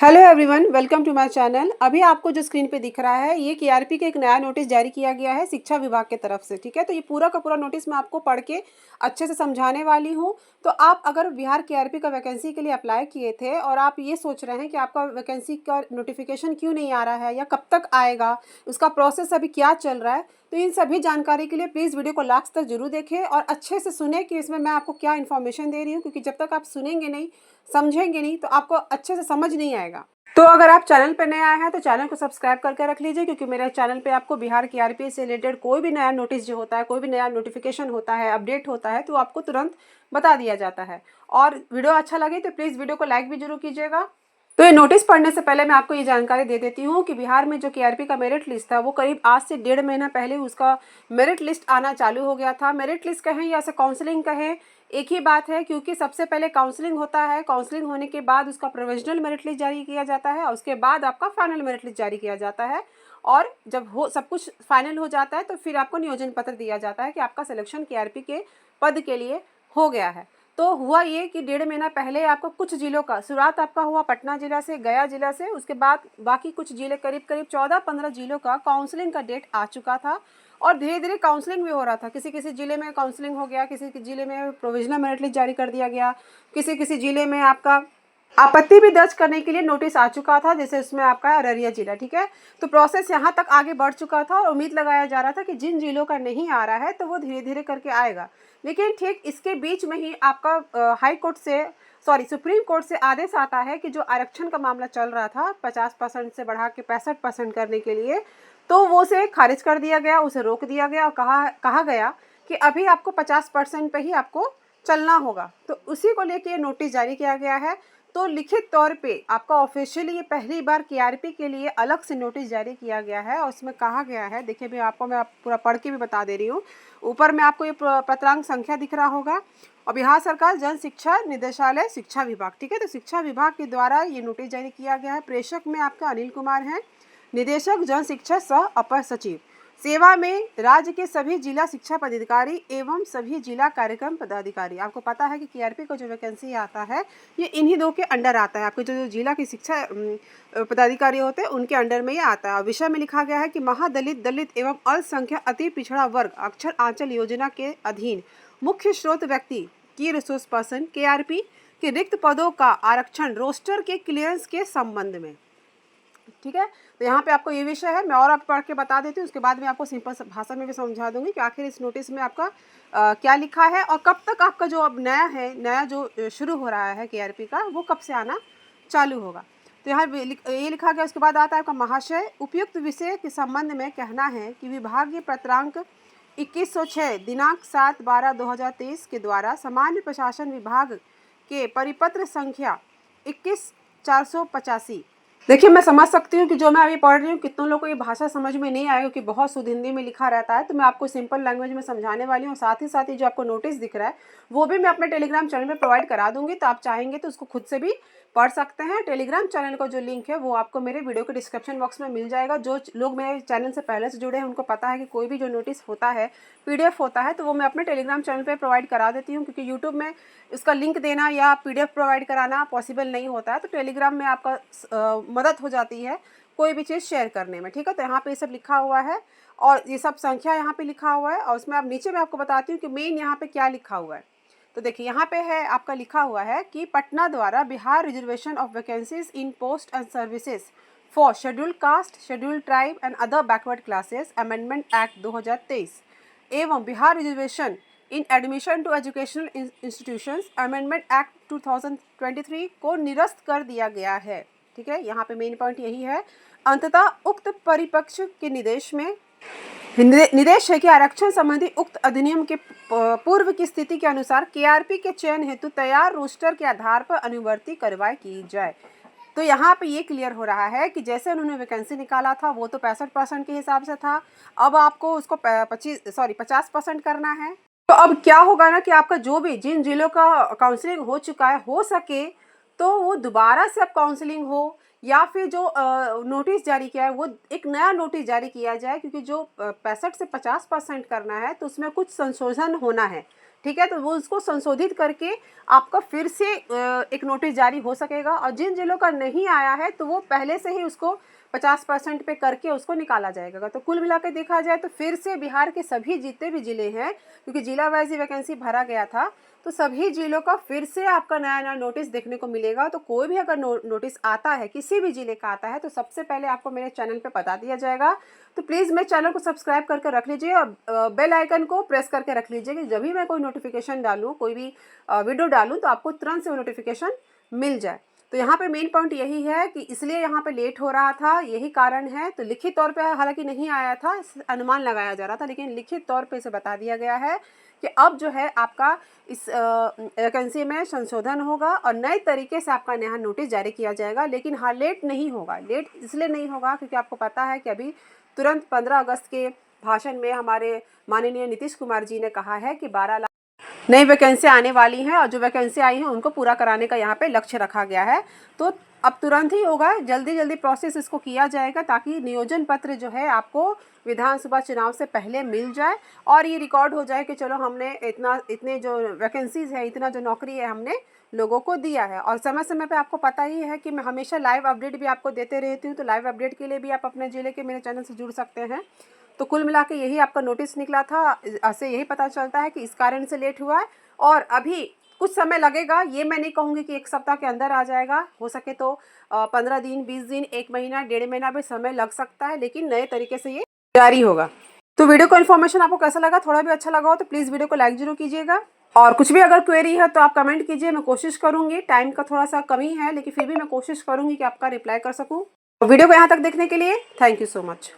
Hello everyone, welcome to my channel. अभी आपको जो स्क्रीन पे दिख रहा है ये केआरपी का एक नया नोटिस जारी किया गया है शिक्षा विभाग के तरफ से। ठीक है, तो ये पूरा का पूरा नोटिस मैं आपको पढ़ के अच्छे से समझाने वाली हूँ। तो आप अगर बिहार केआरपी का वैकेंसी के लिए अप्लाई किए थे और आप ये सोच रहे हैं कि आपका वैकेंसी का नोटिफिकेशन क्यों नहीं आ रहा है या कब तक आएगा, उसका प्रोसेस अभी क्या चल रहा है, तो इन सभी जानकारी के लिए प्लीज़ वीडियो को लास्ट तक जरूर देखें और अच्छे से सुने कि इसमें मैं आपको क्या इन्फॉर्मेशन दे रही हूँ, क्योंकि जब तक आप सुनेंगे नहीं, समझेंगे नहीं, तो आपको अच्छे से समझ नहीं आएगा। तो अगर आप चैनल पर नए आए हैं तो चैनल को सब्सक्राइब करके रख लीजिए, क्योंकि मेरे चैनल पे आपको बिहार केआरपी से रिलेटेड कोई भी नया नोटिस जो होता है, कोई भी नया नोटिफिकेशन होता है, अपडेट होता है, तो आपको तुरंत बता दिया जाता है। और वीडियो अच्छा लगे तो प्लीज़ वीडियो को लाइक भी जरूर कीजिएगा। तो ये नोटिस पढ़ने से पहले मैं आपको ये जानकारी दे देती हूँ कि बिहार में जो केआरपी का मेरिट लिस्ट था वो करीब आज से 1.5 महीना पहले उसका मेरिट लिस्ट आना चालू हो गया था। मेरिट लिस्ट कहें या ऐसे काउंसलिंग कहें, एक ही बात है, क्योंकि सबसे पहले काउंसलिंग होता है। काउंसलिंग होने के बाद उसका प्रोविजनल मेरिट लिस्ट जारी किया जाता है और उसके बाद आपका फाइनल मेरिट लिस्ट जारी किया जाता है। और जब हो सब कुछ फाइनल हो जाता है तो फिर आपको नियोजन पत्र दिया जाता है कि आपका सिलेक्शन केआरपी के पद के लिए हो गया है। तो हुआ ये कि 1.5 महीना पहले आपको कुछ जिलों का शुरुआत आपका हुआ पटना जिला से, गया जिला से, उसके बाद बाकी कुछ जिले करीब करीब 14-15 जिलों का काउंसलिंग का डेट आ चुका था और धीरे धीरे काउंसलिंग भी हो रहा था। किसी किसी जिले में काउंसलिंग हो गया, किसी जिले में प्रोविजनल मेरिट लिस्ट जारी कर दिया गया, किसी किसी जिले में आपका आपत्ति भी दर्ज करने के लिए नोटिस आ चुका था, जैसे उसमें आपका अररिया जिला। ठीक है, तो प्रोसेस यहाँ तक आगे बढ़ चुका था और उम्मीद लगाया जा रहा था कि जिन जिलों का नहीं आ रहा है तो वो धीरे धीरे करके आएगा। लेकिन ठीक इसके बीच में ही आपका हाई कोर्ट से सुप्रीम कोर्ट से आदेश आता है कि जो आरक्षण का मामला चल रहा था 50% से बढ़ा के 65% करने के लिए, तो वो उसे खारिज कर दिया गया, उसे रोक दिया गया और कहा गया कि अभी आपको 50% पे ही आपको चलना होगा। तो उसी को लेके ये नोटिस जारी किया गया है। तो लिखित तौर पे आपका ऑफिशियली ये पहली बार केआरपी के लिए अलग से नोटिस जारी किया गया है और उसमें कहा गया है, देखिए भी आपको मैं पूरा पढ़ के भी बता दे रही हूँ। ऊपर में आपको ये पत्रांक संख्या दिख रहा होगा और बिहार सरकार जन शिक्षा निदेशालय शिक्षा विभाग। ठीक है, तो शिक्षा विभाग के द्वारा ये नोटिस जारी किया गया है। प्रेषक में आपका अनिल कुमार हैं, निदेशक जन शिक्षा सह अपर सचिव। सेवा में राज्य के सभी जिला शिक्षा पदाधिकारी एवं सभी जिला कार्यक्रम पदाधिकारी। आपको पता है कि केआरपी का जो वैकेंसी आता है ये इन्हीं दो के अंडर आता है। आपके जो जिला की शिक्षा पदाधिकारी होते हैं उनके अंडर में ये आता है। और विषय में लिखा गया है कि महादलित, दलित एवं अल्पसंख्यक अति पिछड़ा वर्ग अक्षर आंचल योजना के अधीन मुख्य स्रोत व्यक्ति की रिसोर्स पर्सन केआरपी के रिक्त पदों का आरक्षण रोस्टर के क्लियरेंस के संबंध में। ठीक है, तो यहाँ पे आपको ये विषय है। मैं और आप पढ़ के बता देती हूँ, उसके बाद मैं आपको सिंपल भाषा में भी समझा दूंगी कि आखिर इस नोटिस में आपका क्या लिखा है और कब तक आपका जो अब नया जो शुरू हो रहा है केआरपी का, वो कब से आना चालू होगा। तो यहाँ ये लिखा गया। उसके बाद आता है आपका महाशय, उपयुक्त विषय के संबंध में कहना है कि विभागीय पत्रांक 2106 दिनांक 7/12/2023 के द्वारा सामान्य प्रशासन विभाग के परिपत्र संख्या 21485। देखिए, मैं समझ सकती हूँ कि जो मैं अभी पढ़ रही हूँ कितनों लोगों को ये भाषा समझ में नहीं आएगा, क्योंकि बहुत शुद्ध हिंदी में लिखा रहता है। तो मैं आपको सिंपल लैंग्वेज में समझाने वाली हूँ। साथ ही जो आपको नोटिस दिख रहा है वो भी मैं अपने टेलीग्राम चैनल में प्रोवाइड करा दूंगी, तो आप चाहेंगे तो उसको खुद से भी पढ़ सकते हैं। टेलीग्राम चैनल का जो लिंक है वो आपको मेरे वीडियो के डिस्क्रिप्शन बॉक्स में मिल जाएगा। जो लोग मेरे चैनल से पहले से जुड़े हैं उनको पता है कि कोई भी जो नोटिस होता है, पीडीएफ होता है, तो वो मैं अपने टेलीग्राम चैनल पे प्रोवाइड करा देती हूँ, क्योंकि यूट्यूब में इसका लिंक देना या पीडीएफ प्रोवाइड कराना पॉसिबल नहीं होता है। तो टेलीग्राम में आपका मदद हो जाती है कोई भी चीज़ शेयर करने में। ठीक है, तो यहाँ पे ये सब लिखा हुआ है और ये सब संख्या यहाँ पे लिखा हुआ है और उसमें अब नीचे मैं आपको बताती हूँ कि मेन यहाँ पे क्या लिखा हुआ है। तो देखिए, यहाँ पे है आपका लिखा हुआ है कि पटना द्वारा Bihar reservation of vacancies in post and services for scheduled caste, scheduled tribe and other backward classes amendment act 2023 एवं Bihar reservation in admission to educational institutions amendment act 2023 को निरस्त कर दिया गया है। ठीक है, यहाँ पे मेन पॉइंट यही है। अंततः उक्त परिपक्ष के निर्देश है कि आरक्षण संबंधी उक्त अधिनियम के पूर्व की स्थिति के अनुसार केआरपी के चयन हेतु तैयार रोस्टर के आधार पर अनुवर्ती कार्रवाई की जाए। तो यहाँ पे ये क्लियर हो रहा है कि जैसे उन्होंने वैकेंसी निकाला था वो तो 65% के हिसाब से था, अब आपको उसको 50% करना है। तो अब क्या होगा ना कि आपका जो भी जिन जिलों का काउंसलिंग हो चुका है, हो सके तो वो दोबारा से अब काउंसलिंग हो या फिर जो नोटिस जारी किया है वो एक नया नोटिस जारी किया जाए, क्योंकि जो 65 से 50% करना है तो उसमें कुछ संशोधन होना है। ठीक है। तो वो उसको संशोधित करके आपका फिर से एक नोटिस जारी हो सकेगा। और जिन जिलों का नहीं आया है तो वो पहले से ही उसको 50% पे करके उसको निकाला जाएगा। तो कुल मिला के देखा जाए तो फिर से बिहार के सभी जितने भी ज़िले हैं, क्योंकि जिला वाइज ही वैकेंसी भरा गया था, तो सभी जिलों का फिर से आपका नया नया नोटिस देखने को मिलेगा। तो कोई भी अगर नोटिस आता है, किसी भी ज़िले का आता है, तो सबसे पहले आपको मेरे चैनल पे बता दिया जाएगा। तो प्लीज़ मेरे चैनल को सब्सक्राइब करके रख लीजिए और बेल आइकन को प्रेस करके रख लीजिए कि जब भी मैं कोई नोटिफिकेशन डालूँ, कोई भी वीडियो डालूँ, तो आपको तुरंत से वो नोटिफिकेशन मिल जाए। तो यहाँ पे मेन पॉइंट यही है कि इसलिए यहाँ पे लेट हो रहा था, यही कारण है। तो लिखित तौर पे हालांकि नहीं आया था, अनुमान लगाया जा रहा था, लेकिन लिखित तौर पे इसे बता दिया गया है कि अब जो है आपका इस वैकेंसी में संशोधन होगा और नए तरीके से आपका नया नोटिस जारी किया जाएगा। लेकिन हाँ, लेट नहीं होगा। लेट इसलिए नहीं होगा क्योंकि आपको पता है कि अभी तुरंत 15 अगस्त के भाषण में हमारे माननीय नीतीश कुमार जी ने कहा है कि 12 लाख नई वैकेंसी आने वाली हैं और जो वैकेंसी आई हैं उनको पूरा कराने का यहाँ पे लक्ष्य रखा गया है। तो अब तुरंत ही होगा, जल्दी जल्दी प्रोसेस इसको किया जाएगा ताकि नियोजन पत्र जो है आपको विधानसभा चुनाव से पहले मिल जाए और ये रिकॉर्ड हो जाए कि चलो हमने इतने जो वैकेंसीज है, इतना जो नौकरी है, हमने लोगों को दिया है। और समय समय पे आपको पता ही है कि मैं हमेशा लाइव अपडेट भी आपको देते रहती हूँ। तो लाइव अपडेट के लिए भी आप अपने ज़िले के मेरे चैनल से जुड़ सकते हैं। तो कुल मिला के यही आपका नोटिस निकला था। इससे यही पता चलता है कि इस कारण से लेट हुआ है और अभी कुछ समय लगेगा। ये मैं नहीं कहूँगी कि 1 सप्ताह के अंदर आ जाएगा, हो सके तो 15 दिन, 20 दिन, 1 महीना, 1.5 महीना भी समय लग सकता है, लेकिन नए तरीके से ये जारी होगा। तो वीडियो का इन्फॉर्मेशन आपको कैसा लगा? थोड़ा भी अच्छा लगा हो तो प्लीज़ वीडियो को लाइक जरूर कीजिएगा और कुछ भी अगर क्वेरी है तो आप कमेंट कीजिए। मैं कोशिश करूँगी, टाइम का थोड़ा सा कमी है लेकिन फिर भी मैं कोशिश करूँगी कि आपका रिप्लाई कर सकूँ। वीडियो को यहाँ तक देखने के लिए थैंक यू सो मच।